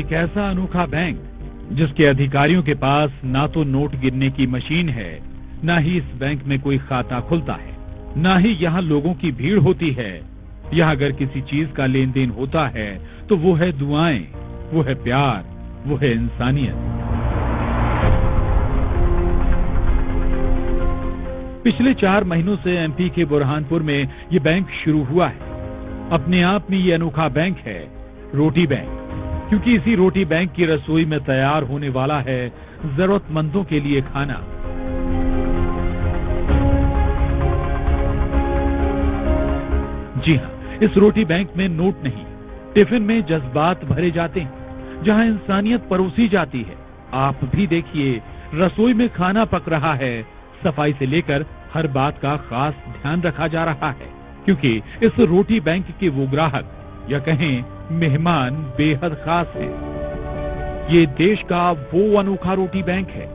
एक ऐसा अनोखा बैंक जिसके अधिकारियों के पास ना तो नोट गिनने की मशीन है, ना ही इस बैंक में कोई खाता खुलता है, ना ही यहाँ लोगों की भीड़ होती है। यहाँ अगर किसी चीज का लेन देन होता है तो वो है दुआएं, वो है प्यार, वो है इंसानियत। पिछले 4 महीनों से एमपी के बुरहानपुर में ये बैंक शुरू हुआ है। अपने आप में ये अनोखा बैंक है रोटी बैंक, क्योंकि इसी रोटी बैंक की रसोई में तैयार होने वाला है जरूरतमंदों के लिए खाना। जी हाँ, इस रोटी बैंक में नोट नहीं, टिफिन में जज्बात भरे जाते हैं, जहाँ इंसानियत परोसी जाती है। आप भी देखिए, रसोई में खाना पक रहा है, सफाई से लेकर हर बात का खास ध्यान रखा जा रहा है, क्योंकि इस रोटी बैंक के वो ग्राहक या कहें मेहमान बेहद खास हैं। ये देश का वो अनोखा रोटी बैंक है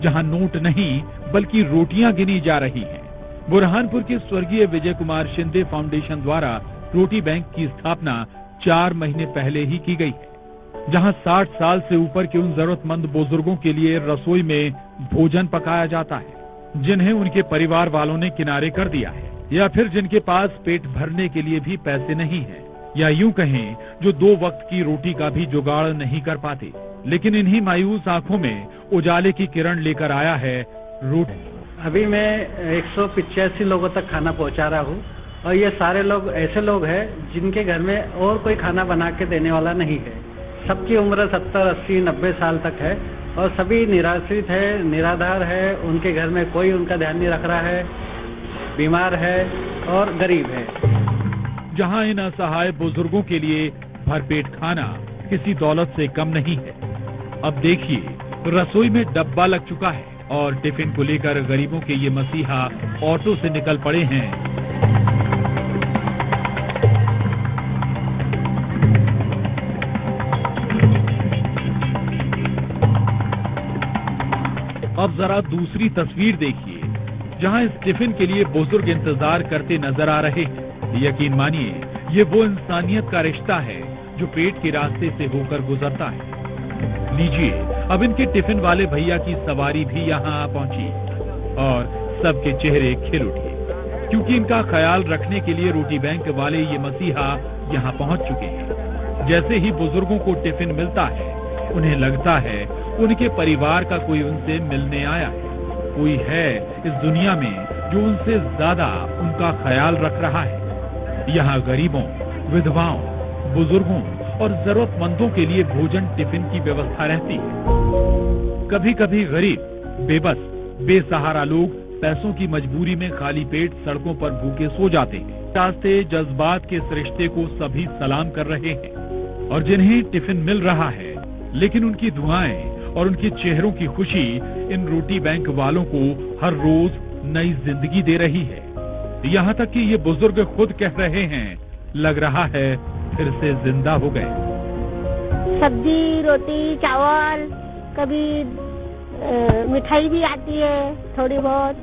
जहां नोट नहीं बल्कि रोटियां गिनी जा रही हैं। बुरहानपुर के स्वर्गीय विजय कुमार शिंदे फाउंडेशन द्वारा रोटी बैंक की स्थापना 4 महीने पहले ही की गई है, जहां 60 साल से ऊपर के उन जरूरतमंद बुजुर्गों के लिए रसोई में भोजन पकाया जाता है, जिन्हें उनके परिवार वालों ने किनारे कर दिया है, या फिर जिनके पास पेट भरने के लिए भी पैसे नहीं है, या यूं कहें जो 2 वक्त की रोटी का भी जुगाड़ नहीं कर पाते। लेकिन इन्हीं मायूस आंखों में उजाले की किरण लेकर आया है रोटी। अभी मैं 185 लोगों तक खाना पहुंचा रहा हूं, और ये सारे लोग ऐसे लोग हैं जिनके घर में और कोई खाना बना के देने वाला नहीं है। सबकी उम्र 70, 80, 90 साल तक है, और सभी निराश्रित है, निराधार है, उनके घर में कोई उनका ध्यान नहीं रख रहा है, बीमार है और गरीब है। जहां इन असहाय बुजुर्गों के लिए भरपेट खाना किसी दौलत से कम नहीं है। अब देखिए, रसोई में डब्बा लग चुका है और टिफिन को लेकर गरीबों के ये मसीहा ऑटो से निकल पड़े हैं। अब जरा दूसरी तस्वीर देखिए, जहां इस टिफिन के लिए बुजुर्ग इंतजार करते नजर आ रहे हैं। यकीन मानिए, ये वो इंसानियत का रिश्ता है जो पेट के रास्ते से होकर गुजरता है। लीजिए, अब इनके टिफिन वाले भैया की सवारी भी यहाँ आ पहुंची और सबके चेहरे खिल उठे, क्योंकि इनका ख्याल रखने के लिए रोटी बैंक वाले ये मसीहा यहाँ पहुंच चुके हैं। जैसे ही बुजुर्गों को टिफिन मिलता है, उन्हें लगता है उनके परिवार का कोई उनसे मिलने आया है, कोई है इस दुनिया में जो उनसे ज्यादा उनका ख्याल रख रहा है। यहाँ गरीबों, विधवाओं, बुजुर्गों और जरूरतमंदों के लिए भोजन टिफिन की व्यवस्था रहती है। कभी कभी गरीब, बेबस, बेसहारा लोग पैसों की मजबूरी में खाली पेट सड़कों पर भूखे सो जाते हैं। रास्ते जज्बात के इस रिश्ते को सभी सलाम कर रहे हैं, और जिन्हें टिफिन मिल रहा है, लेकिन उनकी दुआएं और उनके चेहरों की खुशी इन रोटी बैंक वालों को हर रोज नई जिंदगी दे रही है। यहाँ तक कि ये बुजुर्ग खुद कह रहे हैं, लग रहा है फिर से जिंदा हो गए। सब्जी, रोटी, चावल, कभी मिठाई भी आती है, थोड़ी बहुत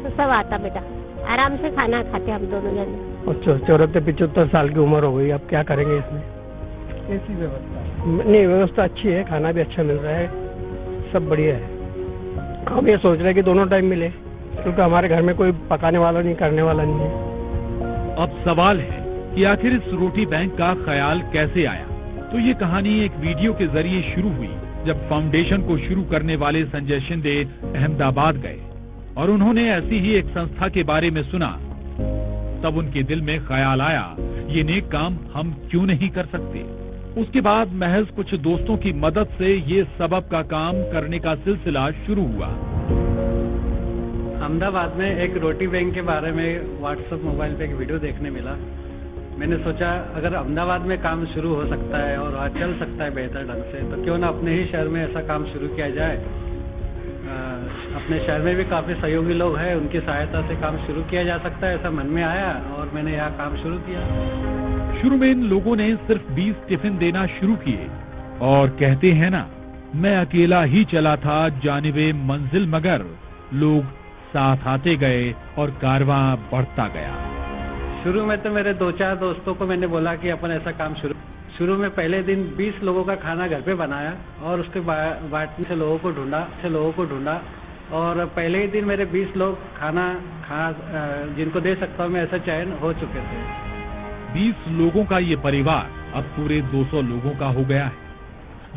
सब आता बेटा। आराम से खाना खाते हम दोनों जने। 74-75 साल की उम्र हो गई, अब क्या करेंगे इसमें? कैसी व्यवस्था? नहीं, व्यवस्था अच्छी है, खाना भी अच्छा मिल रहा है, सब बढ़िया है। हम ये सोच रहे हैं कि दोनों टाइम मिले, क्योंकि हमारे घर में कोई पकाने वाला नहीं, करने वाला नहीं है। अब सवाल है कि आखिर इस रोटी बैंक का ख्याल कैसे आया। तो ये कहानी एक वीडियो के जरिए शुरू हुई, जब फाउंडेशन को शुरू करने वाले संजय शिंदे अहमदाबाद गए और उन्होंने ऐसी ही एक संस्था के बारे में सुना। तब उनके दिल में ख्याल आया, ये नेक काम हम क्यों नहीं कर सकते। उसके बाद महज कुछ दोस्तों की मदद से ये सबब का काम करने का सिलसिला शुरू हुआ। अहमदाबाद में एक रोटी बैंक के बारे में व्हाट्सएप मोबाइल पे एक वीडियो देखने मिला। मैंने सोचा, अगर अहमदाबाद में काम शुरू हो सकता है और वहाँ चल सकता है बेहतर ढंग से, तो क्यों ना अपने ही शहर में ऐसा काम शुरू किया जाए। अपने शहर में भी काफी सहयोगी लोग हैं, उनकी सहायता से काम शुरू किया जा सकता है, ऐसा मन में आया और मैंने यहाँ काम शुरू किया। शुरू में इन लोगों ने सिर्फ 20 टिफिन देना शुरू किए, और कहते हैं ना, मैं अकेला ही चला था जानिबे मंजिल, मगर लोग साथ आते गए और कारवां बढ़ता गया। शुरू में तो मेरे 2-4 दोस्तों को मैंने बोला कि अपन ऐसा काम शुरू में पहले दिन 20 लोगों का खाना घर पे बनाया और उसके बांटने से लोगों को ढूंढा और पहले ही दिन मेरे 20 लोग खाना जिनको दे सकता हूँ मैं ऐसा चयन हो चुके थे। 20 लोगों का ये परिवार अब पूरे 200 लोगों का हो गया है,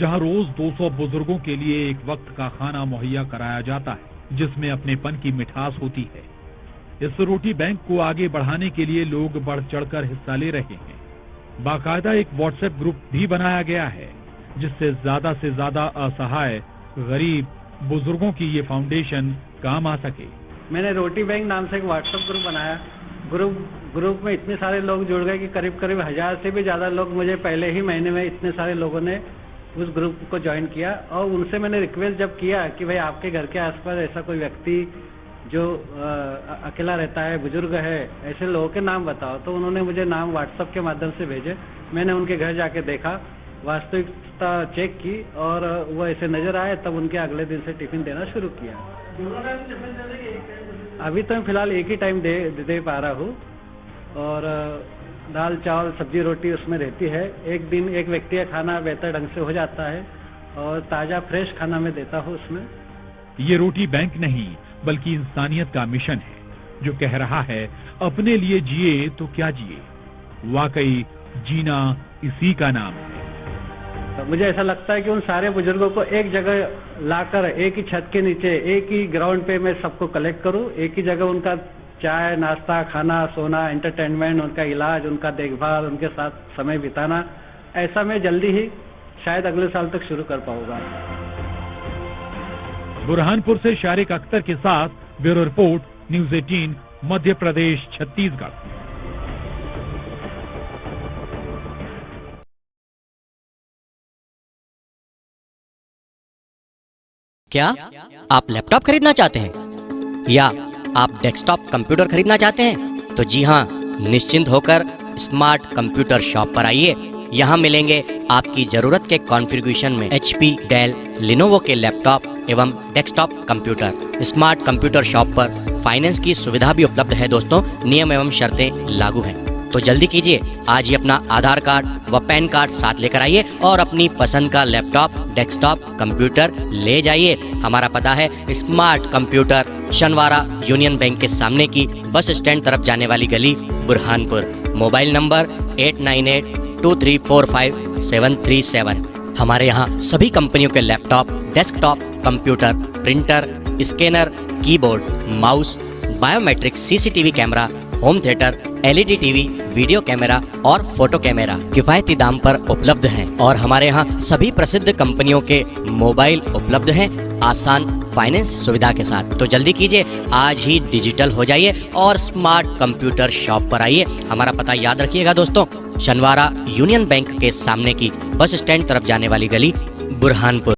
जहां रोज 200 बुजुर्गों के लिए एक वक्त का खाना मुहैया कराया जाता है, जिसमें अपनेपन की मिठास होती है। इस रोटी बैंक को आगे बढ़ाने के लिए लोग बढ़ चढ़कर हिस्सा ले रहे हैं। बाकायदा एक व्हाट्सएप ग्रुप भी बनाया गया है, जिससे ज्यादा से ज्यादा असहाय, गरीब, बुजुर्गों की ये फाउंडेशन काम आ सके। मैंने रोटी बैंक नाम से एक व्हाट्सएप ग्रुप बनाया। ग्रुप में इतने सारे लोग जुड़ गए कि करीब 1000 से भी ज्यादा लोग मुझे पहले ही महीने में इतने सारे लोगों ने उस ग्रुप को ज्वाइन किया। और उनसे मैंने रिक्वेस्ट जब किया कि भाई आपके घर के आसपास ऐसा कोई व्यक्ति जो अकेला रहता है, बुजुर्ग है, ऐसे लोगों के नाम बताओ, तो उन्होंने मुझे नाम व्हाट्सएप के माध्यम से भेजे। मैंने उनके घर जाके देखा, वास्तविकता चेक की और वो ऐसे नजर आए, तब उनके अगले दिन से टिफिन देना शुरू किया। अभी तो मैं फिलहाल एक ही टाइम दे पा रहा हूँ और दाल चावल सब्जी रोटी उसमें रहती है। एक दिन एक व्यक्ति का खाना बेहतर ढंग से हो जाता है और ताज़ा फ्रेश खाना मैं देता हूँ उसमें। ये रोटी बैंक नहीं बल्कि इंसानियत का मिशन है, जो कह रहा है अपने लिए जिए तो क्या जिए। वाकई जीना इसी का नाम है। तो मुझे ऐसा लगता है कि उन सारे बुजुर्गों को एक जगह लाकर एक ही छत के नीचे एक ही ग्राउंड पे मैं सबको कलेक्ट करूं, एक ही जगह उनका चाय नाश्ता खाना सोना एंटरटेनमेंट, उनका इलाज, उनका देखभाल, उनके साथ समय बिताना, ऐसा मैं जल्दी ही शायद अगले साल तक शुरू कर पाऊंगा। बुरहानपुर से शारिक अख्तर के साथ bureau report, news 18, Madhya Pradesh, Chhattisgarh. क्या आप लैपटॉप खरीदना चाहते हैं या आप डेस्कटॉप कंप्यूटर खरीदना चाहते हैं? तो जी हाँ, निश्चिंत होकर स्मार्ट कंप्यूटर शॉप पर आइए। यहाँ मिलेंगे आपकी जरूरत के कॉन्फ़िगरेशन में HP, डेल, लिनोवो के लैपटॉप एवं desktop computer. Smart computer shop पर फाइनेंस की सुविधा भी उपलब्ध है दोस्तों। नियम एवं शर्तें लागू हैं। तो जल्दी कीजिए, आज ही अपना आधार कार्ड व पैन कार्ड साथ लेकर आइए और अपनी पसंद का लैपटॉप, डेस्कटॉप कंप्यूटर ले जाइए। हमारा पता है स्मार्ट कंप्यूटर, शनवारा यूनियन बैंक के सामने की बस स्टैंड तरफ जाने वाली गली, बुरहानपुर। Mobile number 8982345737। हमारे यहाँ सभी कंपनियों के laptop, desktop computer, printer, scanner, keyboard, mouse, biometric CCTV camera, home theatre, LED TV, video camera और फोटो कैमरा किफायती दाम पर उपलब्ध हैं। और हमारे यहाँ सभी प्रसिद्ध कंपनियों के मोबाइल उपलब्ध हैं आसान फाइनेंस सुविधा के साथ। तो जल्दी कीजिए, आज ही डिजिटल हो जाइए और स्मार्ट कंप्यूटर शॉप पर आइए। हमारा पता याद रखिएगा दोस्तों, शनवारा यूनियन बैंक के सामने की बस स्टैंड तरफ जाने वाली गली, बुरहानपुर।